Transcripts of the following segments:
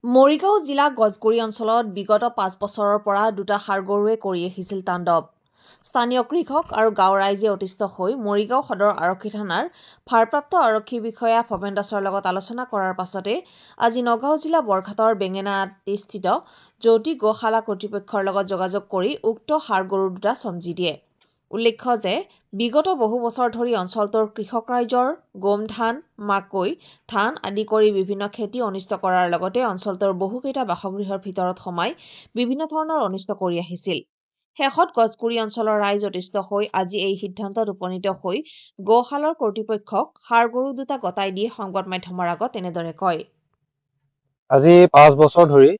মৰিগাঁও জিলা গজগুৰি অঞ্চলত বিগত ৫ বছৰৰ পৰা দুটা ষাঁড়গৰুৱে কৰি আহিছিল তাণ্ডৱ। স্থানীয় কৃষক আৰু গাঁৱৰ ৰাইজে অতিষ্ঠ হৈ মৰিগাঁও সদৰ আৰক্ষী থানাৰ ভাৰপ্ৰাপ্ত আৰক্ষী বিষয়া ভৱেন দাসৰ লগত আলোচনা কৰাৰ পাছতে আজি নগাঁও জিলা বৰঘাটৰ বেঙেনাআটিস্থিত জ্যোতি গোশালা কৰ্তৃপক্ষৰ লগত যোগাযোগ কৰি উক্ত ষাঁড়গৰু দুটা চমজি দিয়ে। উল্লেখ্য যে বিগত বহু বছৰ ধৰি অঞ্চলটোৰ কৃষক ৰাইজৰ গোমধান, মাকৈ, ধান আদি কৰি বিভিন্ন খেতি অনিষ্ট কৰাৰ লগতে অঞ্চলটোৰ বহুকেইটা বাসগৃহৰ ভিতৰত সোমাই বিভিন্ন ধৰণৰ অনিষ্ট কৰি আহিছিল। শেষত গজগুৰি অঞ্চলৰ ৰাইজ অতিষ্ঠ হৈ আজি এই সিদ্ধান্তত উপনীত হৈ গোশালৰ কৰ্তৃপক্ষক ষাঁড়গৰু দুটা গতাই দি সংবাদ মাধ্যমৰ আগত এনেদৰে কয়। আজি 5 বছৰ ধৰি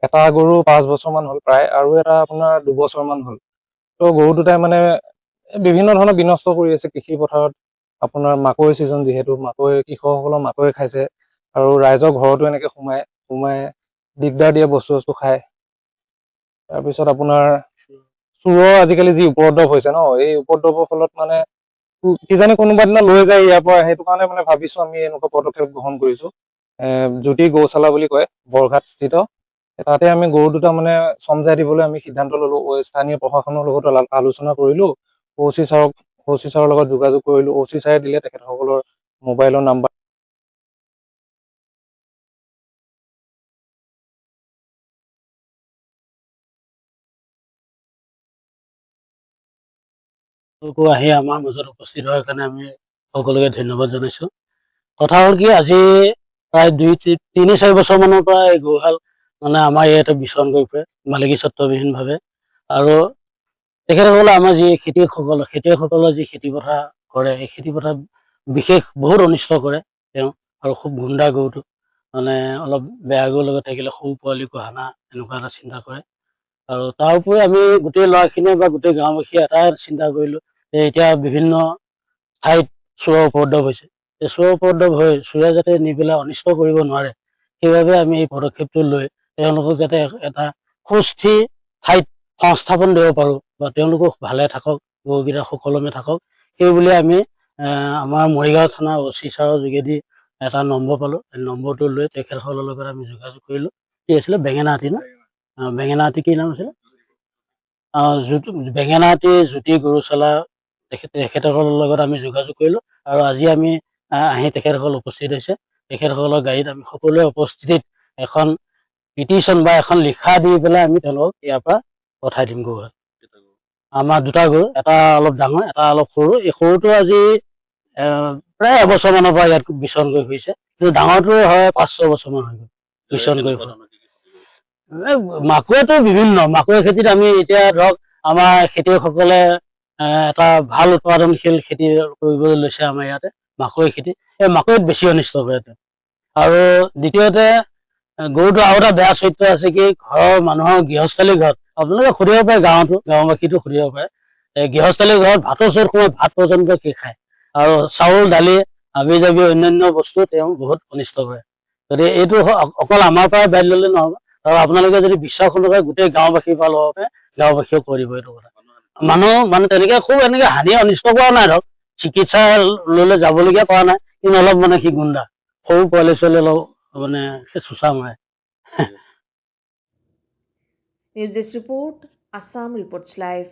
এটা গৰু 5 বছৰমান হ'ল প্ৰায়, আৰু এটা আপোনাৰ 2 বছৰমান হ'ল। তো গৰু দুটাই মানে বিভিন্ন ধৰণৰ বিনষ্ট কৰি আছে কৃষি পথাৰত। আপোনাৰ মাকৈ ছিজন, যিহেতু কৃষকসকলৰ মাকৈ খাইছে, আৰু ৰাইজৰ ঘৰতো এনেকে সোমাই দিগদাৰ দিয়ে, বস্তু খায়। তাৰপিছত আপোনাৰ চোৰৰ আজিকালি যি উপদ্ৰৱ হৈছে ন, এই উপদ্ৰৱৰ ফলত মানে কিজানি কোনোবা দিনা লৈ যায় ইয়াৰ পৰা, সেইটো কাৰণে মানে ভাবিছো আমি এনেকুৱা পদক্ষেপ গ্ৰহণ কৰিছো। জ্যোতি গৌশালা বুলি কয়, বৰঘাট স্থিত। তাতে আমি গৰু দুটা মানে চমজাই দিবলৈ আমি সিদ্ধান্ত ললো। স্থানীয় প্ৰশাসনৰ লগত আলোচনা কৰিলো, OC ছাৰৰ লগত যোগাযোগ কৰিলো। OC ছাৰে দিলে তেখেতসকলৰ মোবাইলৰ নাম্বাৰ। আহি আমাৰ মাজত উপস্থিত হোৱাৰ কাৰণে আমি সকলোকে ধন্যবাদ জনাইছো। কথা হ'ল কি, আজি প্ৰায় 2-3-4 বছৰ মানৰ পৰা এই গৰুহাল মানে আমাৰ ইয়াতে বিচৰণ কৰি ফুৰে মালিকী স্বত্ববিহীনভাৱে। আৰু তেখেতসকলে আমাৰ যি খেতিয়কসকলৰ যি খেতি পথাৰ কৰে, এই খেতি পথাৰ বিশেষ বহুত অনিষ্ট কৰে তেওঁ। আৰু খুব গুণ্ডা গৰুটো, মানে অলপ বেয়া গৰুৰ লগত থাকিলে সৰু পোৱালিকো হানা, এনেকুৱা এটা চিন্তা কৰে। আৰু তাৰ উপৰি আমি গোটেই ল'ৰাখিনিয়ে বা গোটেই গাঁওবাসীয়ে এটাই চিন্তা কৰিলো যে এতিয়া বিভিন্ন ঠাইত চোৰৰ উপদ্ৰৱ হৈছে। এই চোৰৰ উপদ্ৰৱ হৈ চোৰে যাতে নি পেলাই অনিষ্ট কৰিব নোৱাৰে, সেইবাবে আমি এই পদক্ষেপটো লৈ তেওঁলোকক যাতে এটা সুস্থিৰ ঠাইত সংস্থাপন দিব পাৰো, বা তেওঁলোকো ভালে থাকক, গৰুকেইটা সুকলমে থাকক, সেইবুলি আমি আমাৰ মৰিগাঁও থানাৰ OC ছাৰৰ যোগেদি এটা নম্বৰ পালো। এই নম্বৰটো লৈ তেখেতসকলৰ লগত আমি যোগাযোগ কৰিলো। কি আছিলে, বেঙেনাআটি ন? বেঙেনাআটি কি নাম আছিলে? বেঙেনাআটি জ্যোতি গৰুশালা, তেখেতসকলৰ লগত আমি যোগাযোগ কৰিলো। আৰু আজি আমি আহি তেখেতসকল উপস্থিত হৈছে। তেখেতসকলৰ গাড়ীত আমি সকলোৱে উপস্থিতিত এখন পিটিশ্যন বা এখন লিখা দি পেলাই আমি তেওঁলোকক ইয়াৰ পৰা পঠাই দিম। গৰু আমাৰ দুটা গৰু, এটা অলপ ডাঙৰ, এটা অলপ সৰু। এই সৰুটো আজি প্ৰায় এবছৰ মানৰ পৰা ইয়াত বিচৰণ কৰি ফুৰিছে, কিন্তু ডাঙৰটো হয় 5-6 বছৰমান হৈ গ'ল বিচৰণ কৰি ফুৰা। মাকৈটো বিভিন্ন মাকৈ খেতিত আমি এতিয়া ধৰক আমাৰ খেতিয়কসকলে এটা ভাল উৎপাদনশীল খেতি কৰিবলৈ লৈছে আমাৰ ইয়াতে, মাকৈ খেতি। এই মাকৈত বেছি অনিষ্ট কৰে। আৰু দ্বিতীয়তে গৰুটো আৰু এটা বেয়া চৰিত্ৰ আছে, কি ঘৰৰ মানুহৰ গৃহস্থালী ঘৰত, আপোনালোকে সুধিব পাৰে, গাঁওবাসীটো সুধিব পাৰে, গৃহস্থালী ঘৰত ভাতৰ চৰুত সোমাই ভাত পৰ্যন্ত কি খায়, আৰু চাউল দালি হাবি জাবি অন্যান্য বস্তু তেওঁ বহুত অনিষ্ট কৰে। গতিকে এইটো অকল আমাৰ পৰাই বাদ ল'লে নহ'ব, আৰু আপোনালোকে যদি বিশ্বাস নকৰে গোটেই গাঁওবাসীৰ পৰা ল'ব পাৰে, গাঁওবাসীয়েও কৰিব এইটো কথা। মানুহ মানে তেনেকে খুব এনেকে হানি অনিষ্ট কৰা নাই, ধৰক চিকিৎসালয়লৈ যাবলগীয়া কৰা নাই, কিন্তু অলপ মানে সি গুণ্ডা, সৰু পোৱালি ছোৱালী অলপ মানে চোচা মাৰে। News Desk Report, Assam Reports Live.